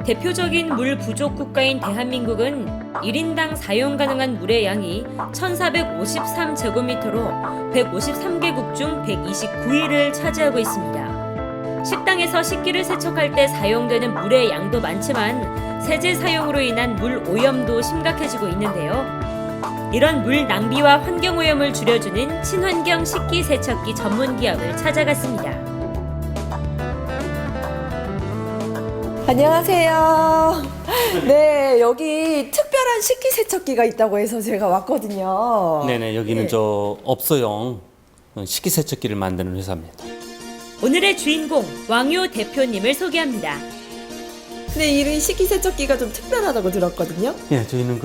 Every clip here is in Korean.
대표적인 물 부족 국가인 대한민국은 1인당 사용 가능한 물의 양이 1,453제곱미터로 153개국 중 129위를 차지하고 있습니다. 식당에서 식기를 세척할 때 사용되는 물의 양도 많지만 세제 사용으로 인한 물 오염도 심각해지고 있는데요. 이런 물 낭비와 환경 오염을 줄여주는 친환경 식기 세척기 전문 기업을 찾아갔습니다. 안녕하세요. 네, 여기 특별한 식기세척기가 있다고 해서 제가 왔거든요. 네네, 여기는 네. 저 업소용 식기세척기를 만드는 회사입니다. 오늘의 주인공 왕요 대표님을 소개합니다. 근데 이 식기세척기가 좀 특별하다고 들었거든요. 예, 저희는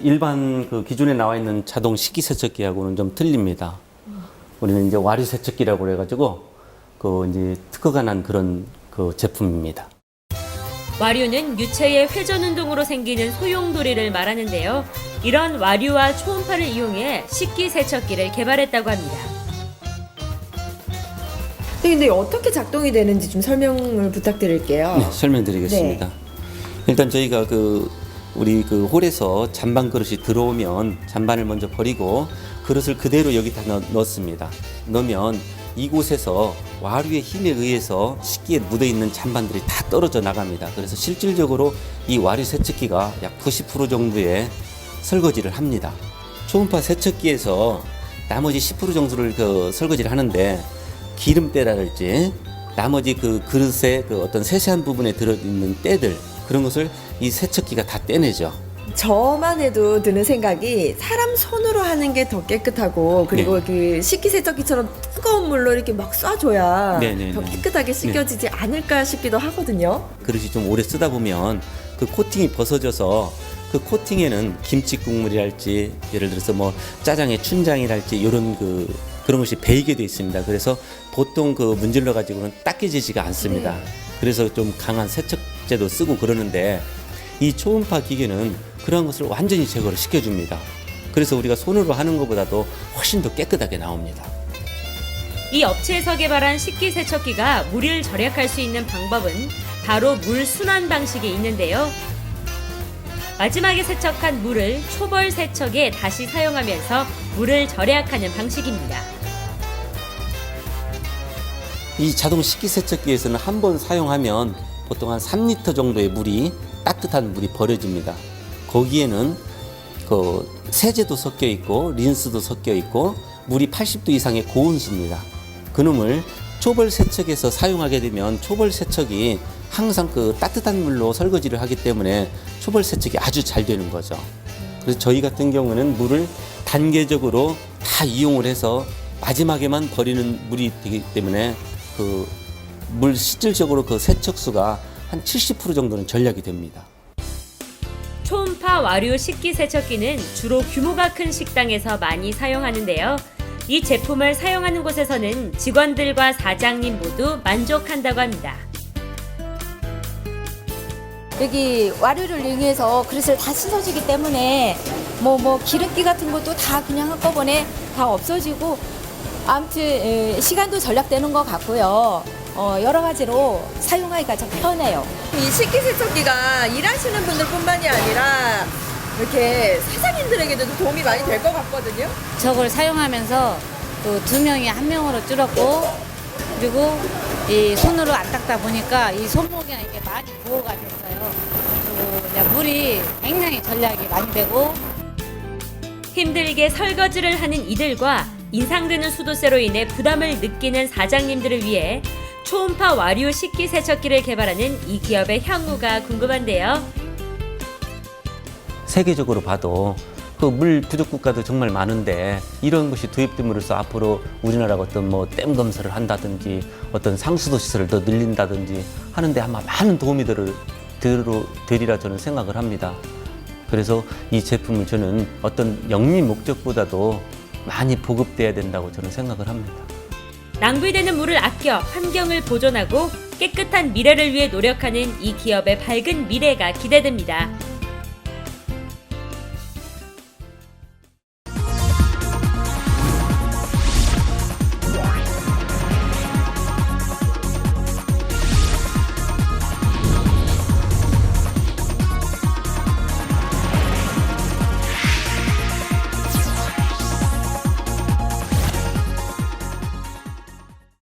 일반 기존에 나와 있는 자동 식기세척기하고는 좀 틀립니다. 우리는 이제 와류세척기라고 그래가지고 이제 특허가 난 그런 제품입니다. 와류는 유체의 회전 운동으로 생기는 소용돌이를 말하는데요. 이런 와류와 초음파를 이용해 식기세척기를 개발했다고 합니다. 근데 어떻게 작동이 되는지 좀 설명을 부탁드릴게요. 네, 설명드리겠습니다. 일단 저희가 우리 홀에서 잔반 그릇이 들어오면 잔반을 먼저 버리고 그릇을 그대로 여기다 넣습니다. 넣으면 이곳에서 와류의 힘에 의해서 식기에 묻어있는 잔반들이 다 떨어져 나갑니다. 그래서 실질적으로 이 와류 세척기가 약 90% 정도의 설거지를 합니다. 초음파 세척기에서 나머지 10% 정도를 설거지를 하는데 기름때라든지 나머지 그릇의 어떤 세세한 부분에 들어있는 때들, 그런 것을 이 세척기가 다 떼내죠. 저만 해도 드는 생각이 사람 손으로 하는 게 더 깨끗하고, 그리고 그 식기세척기처럼 뜨거운 물로 이렇게 막 쏴줘야 네네네. 더 깨끗하게 씻겨지지 않을까 싶기도 하거든요. 그릇이 좀 오래 쓰다 보면 그 코팅이 벗어져서 그 코팅에는 김치 국물이랄지, 예를 들어서 짜장의 춘장이랄지 이런 그런 것이 배이게 되어 있습니다. 그래서 보통 문질러 가지고는 닦여지지가 않습니다. 네. 그래서 좀 강한 세척제도 쓰고 그러는데 이 초음파 기계는 그런 것을 완전히 제거를 시켜줍니다. 그래서 우리가 손으로 하는 것보다도 훨씬 더 깨끗하게 나옵니다. 이 업체에서 개발한 식기세척기가 물을 절약할 수 있는 방법은 바로 물 순환 방식에 있는데요. 마지막에 세척한 물을 초벌 세척에 다시 사용하면서 물을 절약하는 방식입니다. 이 자동 식기세척기에서는 한 번 사용하면 보통 한 3리터 정도의 물이, 따뜻한 물이 버려집니다. 거기에는 세제도 섞여 있고 린스도 섞여 있고 물이 80도 이상의 고온수입니다. 그놈을 초벌 세척에서 사용하게 되면 초벌 세척이 항상 따뜻한 물로 설거지를 하기 때문에 초벌 세척이 아주 잘 되는 거죠. 그래서 저희 같은 경우는 물을 단계적으로 다 이용을 해서 마지막에만 버리는 물이 되기 때문에 물 실질적으로 세척수가 한 70% 정도는 절약이 됩니다. 초음파 와류 식기세척기는 주로 규모가 큰 식당에서 많이 사용하는데요. 이 제품을 사용하는 곳에서는 직원들과 사장님 모두 만족한다고 합니다. 여기 와류를 이용해서 그릇을 다 씻어주기 때문에 기름기 같은 것도 다 그냥 한꺼번에 다 없어지고, 아무튼 시간도 절약되는 것 같고요. 여러 가지로 사용하기가 좀 편해요. 이 식기세척기가 일하시는 분들뿐만이 아니라 이렇게 사장님들에게도 도움이 많이 될 것 같거든요. 저걸 사용하면서 또 2명이 1명으로 줄었고, 그리고 이 손으로 안 닦다 보니까 이 손목이나 이게 많이 보호가 됐어요. 그리고 이제 물이 굉장히 절약이 많이 되고, 힘들게 설거지를 하는 이들과 인상드는 수도세로 인해 부담을 느끼는 사장님들을 위해 초음파 와류 식기세척기를 개발하는 이 기업의 향후가 궁금한데요. 세계적으로 봐도 물 부족 국가도 정말 많은데 이런 것이 도입됨으로써 앞으로 우리나라가 어떤 댐 검사를 한다든지 어떤 상수도 시설을 더 늘린다든지 하는데 아마 많은 도움이 되리라 저는 생각을 합니다. 그래서 이 제품을 저는 어떤 영리 목적보다도 많이 보급돼야 된다고 저는 생각을 합니다. 낭비되는 물을 아껴 환경을 보존하고 깨끗한 미래를 위해 노력하는 이 기업의 밝은 미래가 기대됩니다.